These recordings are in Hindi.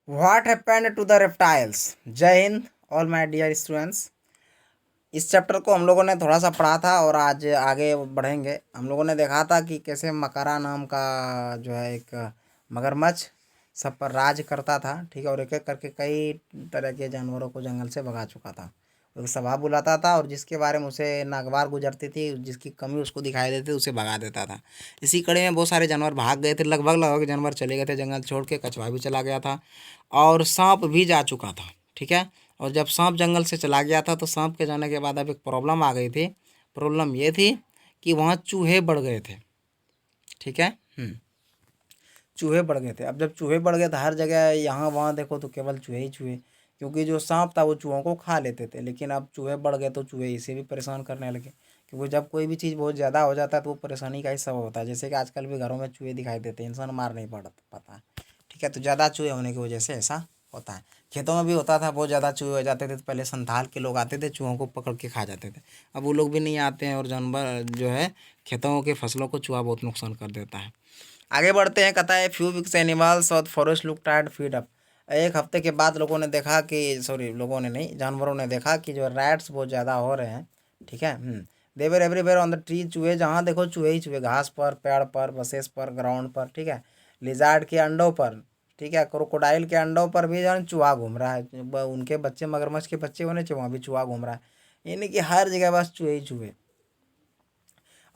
What happened to the reptiles. जय हिंद ऑल माय डियर स्टूडेंट्स। इस चैप्टर को हम लोगों ने थोड़ा सा पढ़ा था और आज आगे बढ़ेंगे। हम लोगों ने देखा था कि कैसे मकरा नाम का जो है एक मगरमच्छ सब पर राज करता था, ठीक है, और एक एक करके कई तरह के जानवरों को जंगल से भगा चुका था। एक सभा बुलाता था और जिसके बारे में उसे नागवार गुजरती थी, जिसकी कमी उसको दिखाई देती थी, उसे भगा देता था। इसी कड़ी में बहुत सारे जानवर भाग गए थे, लगभग लगभग जानवर चले गए थे जंगल छोड़ के। कछुआ भी चला गया था और सांप भी जा चुका था, ठीक है। और जब सांप जंगल से चला गया था तो सांप के जाने के बाद अब एक प्रॉब्लम आ गई थी। प्रॉब्लम ये थी कि वहाँ चूहे बढ़ गए थे, ठीक है। चूहे बढ़ गए थे। अब जब चूहे बढ़ गए तो हर जगह यहाँ वहाँ देखो तो केवल चूहे ही चूहे, क्योंकि जो सांप था वो चूहों को खा लेते थे। लेकिन अब चूहे बढ़ गए तो चूहे इसे भी परेशान करने लगे, क्योंकि जब कोई भी चीज़ बहुत ज़्यादा हो जाता है तो वो परेशानी का ही सबब होता है। जैसे कि आजकल भी घरों में चूहे दिखाई देते हैं, इंसान मार नहीं पाता है, ठीक है। तो ज़्यादा चूहे होने की वजह से ऐसा होता है। खेतों में भी होता था, बहुत ज़्यादा चूहे हो जाते थे तो पहले संथाल के लोग आते थे, चूहों को पकड़ के खा जाते थे। अब वो लोग भी नहीं आते हैं और जानवर जो है खेतों के फसलों को चूहा बहुत नुकसान कर देता है। आगे बढ़ते हैं। कहता है फ्यू वीक्स एनिमल्स और forest look tired feed up. एक हफ्ते के बाद लोगों ने देखा कि, सॉरी लोगों ने नहीं, जानवरों ने देखा कि जो रैट्स बहुत ज़्यादा हो रहे हैं, ठीक है। दे वर एवरीवेयर ऑन द ट्री। चूहे जहाँ देखो चूहे ही चूहे, घास पर, पेड़ पर, बसेस पर, ग्राउंड पर, ठीक है। लिजार्ड के अंडों पर, ठीक है, क्रोकोडाइल के अंडों पर भी जो चूहा घूम रहा है। उनके बच्चे, मगरमच्छ के बच्चे होने चाहिए, वहाँ भी चूहा घूम रहा है। यानी कि हर जगह बस चूहे ही चूहे।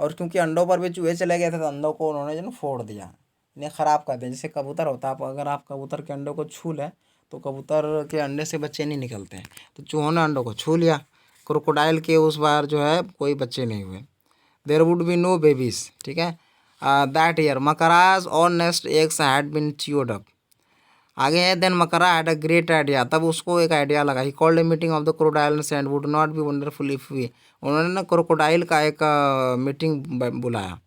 और क्योंकि अंडों पर भी चूहे चले गए थे तो अंडों को उन्होंने जो फोड़ दिया, इन्हें ख़राब कर दिया। जैसे कबूतर होता है, अगर आप कबूतर के अंडों को छू लें तो कबूतर के अंडे से बच्चे नहीं निकलते हैं, तो चूहों ने अंडों को छू लिया। क्रोकोडाइल के उस बार जो है कोई बच्चे नहीं हुए। There would be no babies, ठीक है। दैट ईयर मकराज और nest eggs had been chewed up. आगे है देन मकरा हैड अ ग्रेट आइडिया। तब उसको एक आइडिया लगा। He called a meeting of the crocodiles and would not be wonderful if we. उन्होंने ना क्रोकोडाइल का एक मीटिंग बुलाया।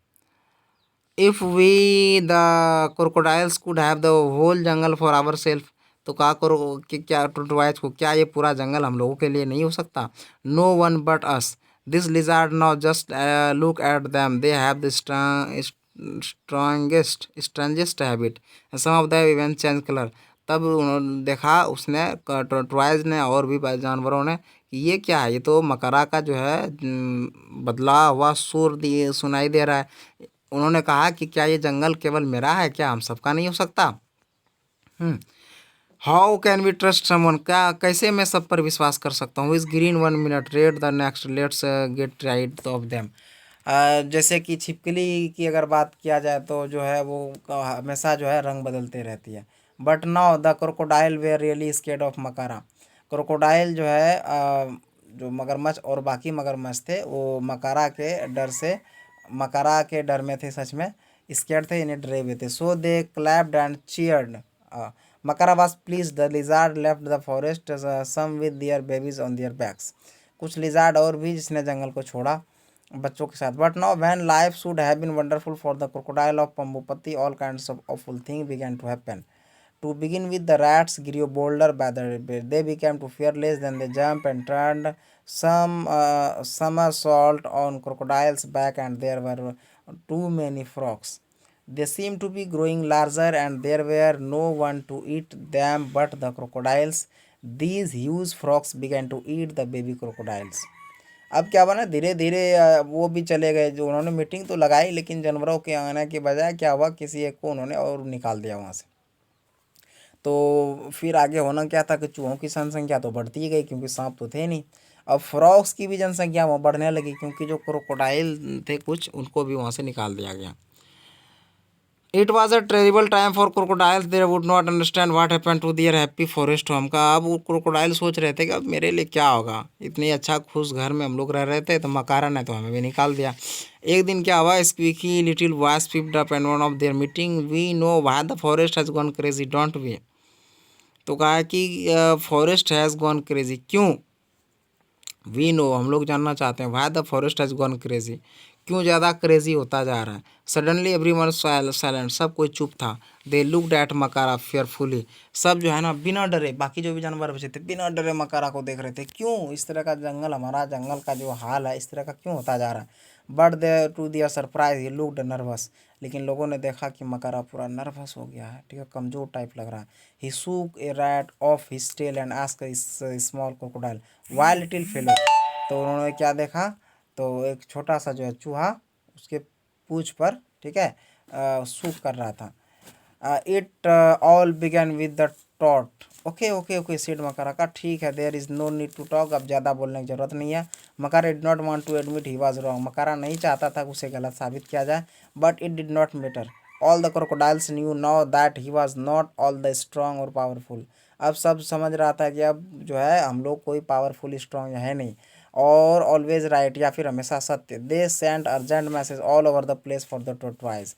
If we the crocodiles could have the whole jungle for our self. तो कहा करो कि क्या टोटवाइज को, क्या ये पूरा जंगल हम लोगों के लिए नहीं हो सकता। No one but us. This lizard now just look at them, they have the strongest habit, some of the even change colour. तब उन्होंने देखा, उसने ट्वाइज ने और भी जानवरों ने, कि ये क्या है, ये तो मकरा का जो है बदला हुआ सुर दिए सुनाई दे रहा है। उन्होंने कहा कि क्या ये जंगल केवल मेरा है, क्या हम सबका नहीं हो सकता। How can we trust someone, क्या कैसे मैं सब पर विश्वास कर सकता हूँ। इस green 1 minute, read the next, let's get right of them. जैसे कि छिपकली की अगर बात किया जाए तो जो है वो हमेशा जो है रंग बदलते रहती है। But now the crocodile were really scared of Makara. Crocodile जो है जो मगरमच्छ और बाकी मगरमच्छ थे वो मकरा के डर में थे, सच में स्केर्ड थे, इन्हें डरे हुए थे। So they clapped and cheered. Makara was please the lizard left the forest some with their babies on their backs. कुछ लिजार्ड और भी जिसने जंगल को छोड़ा बच्चों के साथ। But now when life should have been wonderful for the crocodile of Pambupati, all kinds of awful things began to happen. To begin with, the rats grew bolder by the day. They became too fearless. Then they jumped and turned some somersault on crocodile's back, and there were too many frogs. They seemed to be growing larger, and there were no one to eat them but the crocodiles. These huge frogs began to eat the baby crocodiles. अब क्या बना, धीरे धीरे वो भी चले गए। जो उन्होंने मीटिंग तो लगाई, लेकिन जानवरों के आने के बजाय क्या हुआ, किसी एक को उन्होंने और निकाल दिया वहाँ से। तो फिर आगे होना क्या था कि चूहों की जनसंख्या तो बढ़ती ही गई, क्योंकि सांप तो थे नहीं। अब फ्रॉग्स की भी जनसंख्या वहाँ बढ़ने लगी, क्योंकि जो क्रोकोडाइल थे कुछ, उनको भी वहाँ से निकाल दिया गया। It was a terrible time for crocodiles, there would not understand what happened to their happy forest home. का अब वो क्रोकोडाइल सोच रहे थे कि अब मेरे लिए क्या होगा, इतने अच्छा खुश घर में हम लोग रह रहे थे, तो मकारा ने तो हमें भी निकाल दिया। एक दिन क्या हुआ, squeaky little voice picked up and one of their meeting, we know why the forest has gone crazy, don't we. तो कहा कि फॉरेस्ट हैज़ गॉन क्रेजी, क्यों। वी नो, हम लोग जानना चाहते हैं, why the forest has gone crazy, क्यों ज़्यादा क्रेजी होता जा रहा है। सडनली एवरीवन साइलेंट, सब कोई चुप था। They looked at Makara fearfully. सब जो है ना बिना डरे, बाकी जो भी जानवर बचे थे बिना डरे मकारा को देख रहे थे। क्यों इस तरह का जंगल, हमारा जंगल का जो हाल है, इस तरह का क्यों होता जा रहा है। But they to their surprise he looked nervous, लेकिन लोगों ने देखा कि मकरा पूरा नर्वस हो गया है, ठीक है, कमज़ोर टाइप लग रहा है। He shook a rat off his tail and asked small crocodile why little fellow. तो उन्होंने क्या देखा, तो एक छोटा सा जो है चूहा उसके पूंछ पर, ठीक है, सूख कर रहा था। It all began with the thought. Okay okay okay said Makara का, ठीक है, there is no need to talk, अब ज़्यादा बोलने की ज़रूरत नहीं है। Makara did not want to admit he was wrong, Makara नहीं चाहता था कि उसे गलत साबित किया जाए, but it did not matter. All the crocodiles new now that he was not all the strong और पावरफुल। अब सब समझ रहा था कि अब जो है हम लोग कोई पावरफुल स्ट्रॉन्ग है नहीं, और ऑलवेज राइट या फिर हमेशा सत्य। They send urgent message all over the place for the tortoise.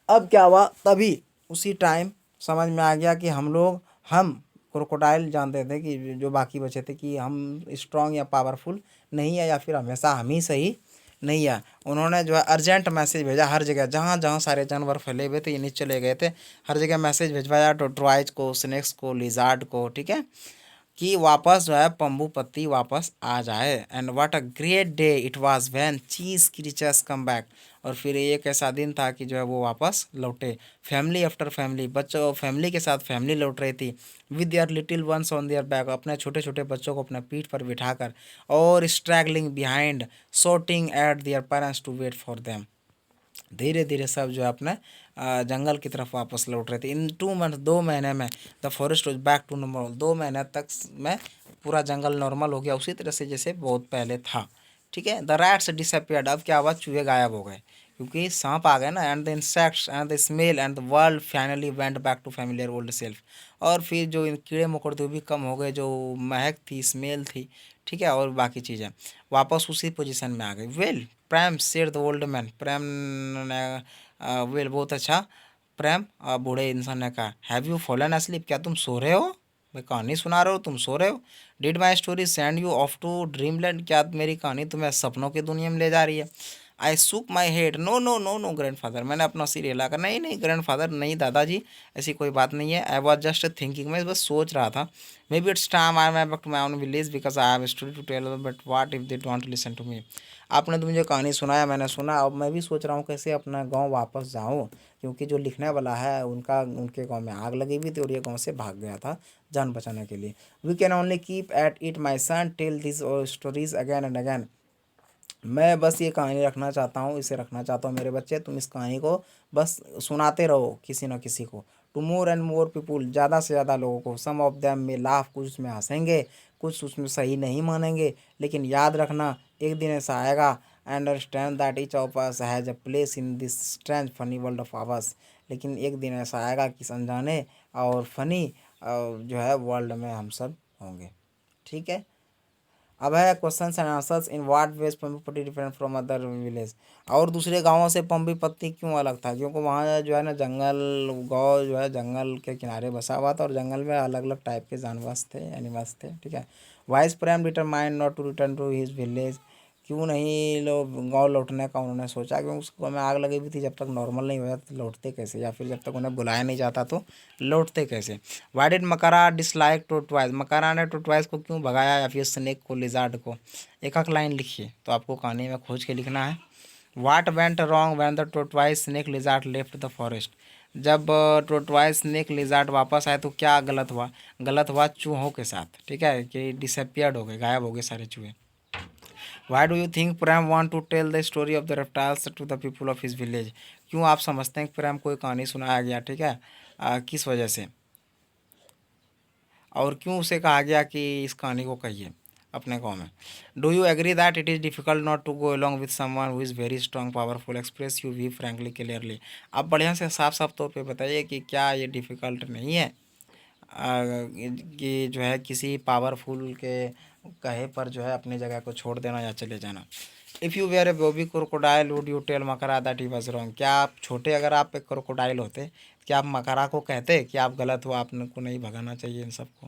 अब क्या हुआ, तभी उसी टाइम समझ में आ गया कि हम क्रोकोडाइल जानते थे कि जो बाकी बचे थे कि हम स्ट्रॉन्ग या पावरफुल नहीं है, या फिर हमेशा हम ही सही नहीं है। उन्होंने जो है अर्जेंट मैसेज भेजा हर जगह, जहाँ जहाँ सारे जानवर फैले हुए थे, ये नीचे चले गए थे, हर जगह मैसेज भिजवाया टॉर्टवाइज को, स्नेक्स को, लिजार्ड को, ठीक है, कि वापस जो है पंबू पत्ती वापस आ जाए। And what a great day it was when चीज क्रीचर्स कम बैक। और फिर एक ऐसा दिन था कि जो है वो वापस लौटे, फैमिली आफ्टर फैमिली, बच्चों फैमिली के साथ फैमिली लौट रही थी, with their little ones on their back, अपने छोटे छोटे बच्चों को अपने पीठ पर बिठाकर, और straggling behind, shouting at their parents to wait for them. धीरे धीरे सब जो है अपने जंगल की तरफ वापस लौट रहे थे। इन 2 मंथ, 2 महीने में the forest was back to normal, 2 महीने तक में पूरा जंगल नॉर्मल हो गया, उसी तरह से जैसे बहुत पहले था, ठीक है। द रैट्स डिसअपियर्ड, अब क्या हुआ, चूहे गायब हो गए, क्योंकि सांप आ गए ना। And the insects and the smell and the world finally went back to familiar old self. और फिर जो इन कीड़े मकोड़े थे वो भी कम हो गए, जो महक थी, स्मेल थी, ठीक है, और बाकी चीज़ें वापस उसी पोजीशन में आ गई। Well Prem said the old man, Prem ने वेल बहुत अच्छा, प्रेम बूढ़े इंसान ने कहा, हैव यू फॉलन asleep, क्या तुम सो रहे हो, मैं कहानी सुना रहा हूँ तुम सो रहे हो। Did my story send you off to dreamland, क्या मेरी कहानी तुम्हें सपनों की दुनिया में ले जा रही है। I shook my head, no no no no grandfather, मैंने अपना सिर हिलाकर, नहीं नहीं ग्रैंडफादर नहीं दादाजी, ऐसी कोई बात नहीं है। आई वॉज जस्ट थिंकिंग, मैं बस सोच रहा था, maybe it's time I am back to my own village because I have story to tell, but what if they don't listen to me. आपने तो मुझे कहानी सुनाया, मैंने सुना, अब मैं भी सोच रहा हूँ कैसे अपना गांव वापस जाऊँ, क्योंकि जो लिखने वाला है उनका उनके गांव में आग लगी हुई थी और ये गांव से भाग गया था जान बचाने के लिए। We can only keep at it my son tell this stories again and again. मैं बस ये कहानी रखना चाहता हूँ, इसे रखना चाहता हूँ मेरे बच्चे, तुम इस कहानी को बस सुनाते रहो किसी न किसी को, to more and more people, ज़्यादा से ज़्यादा लोगों को। Some of them may laugh, कुछ उसमें हंसेंगे, कुछ उसमें सही नहीं मानेंगे, लेकिन याद रखना एक दिन ऐसा आएगा, understand that each of us has a place in this strange funny world of hours. लेकिन एक दिन ऐसा आएगा कि अनजाने और फनी जो है वर्ल्ड में हम सब होंगे, ठीक है। अब है questions and answers. In what ways Pambi Patti different from other village, और दूसरे गांवों से पंबी पत्ती क्यों अलग था, क्योंकि वहाँ जो है ना जंगल, गाँव जो है जंगल के किनारे बसा हुआ था, और जंगल में अलग अलग टाइप के जानवर थे, एनिमल्स थे, ठीक है। Why's Prem determined not to return to his village, क्यों नहीं लोग गाँव लौटने का उन्होंने सोचा, क्योंकि उसको में आग लगी हुई थी, जब तक नॉर्मल नहीं होया तो लौटते कैसे, या फिर जब तक उन्हें बुलाया नहीं जाता तो लौटते कैसे। Why did Makara dislike tortoise, Makara ने टोटवाइज को क्यों भगाया, या फिर स्नेक को, लिजार्ड को। एक एक लाइन लिखिए, तो आपको कहानी में खोज के लिखना है। What went wrong when the tortoise snake lizard left the forest, जब टोटवाइज स्नेक लिजार्ड वापस आए तो क्या गलत हुआ, गलत हुआ चूहों के साथ, ठीक है, कि डिसअपियर्ड हो गए, गायब हो गए सारे चूहे। Why do you think Prem want to tell the story of the reptiles to the people of his village, क्यों आप समझते हैं कि प्रेम को एक कहानी सुनाया गया, ठीक है, किस वजह से, और क्यों उसे कहा गया कि इस कहानी को कहिए अपने गाँव में। Do you agree that it is difficult not to go along with someone who is very strong powerful, express you we frankly clearly. आप बढ़िया से साफ साफ तौर पे बताइए कि क्या ये डिफ़िकल्ट नहीं है कि जो है किसी पावरफुल के कहे पर जो है अपनी जगह को छोड़ देना या चले जाना। If you were a baby crocodile would you tell Makara that he was wrong, क्या आप छोटे अगर आप एक क्रोकोडाइल होते, क्या आप मकरा को कहते कि आप गलत हो, आपको नहीं भगाना चाहिए इन सबको,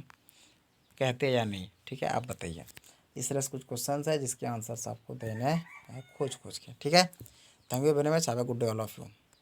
कहते या नहीं, ठीक है, आप बताइए। इस तरह से कुछ क्वेश्चन है जिसके आंसर्स आपको देने हैं खोज खोज के, ठीक है। Thank you very much, have a good day all of you.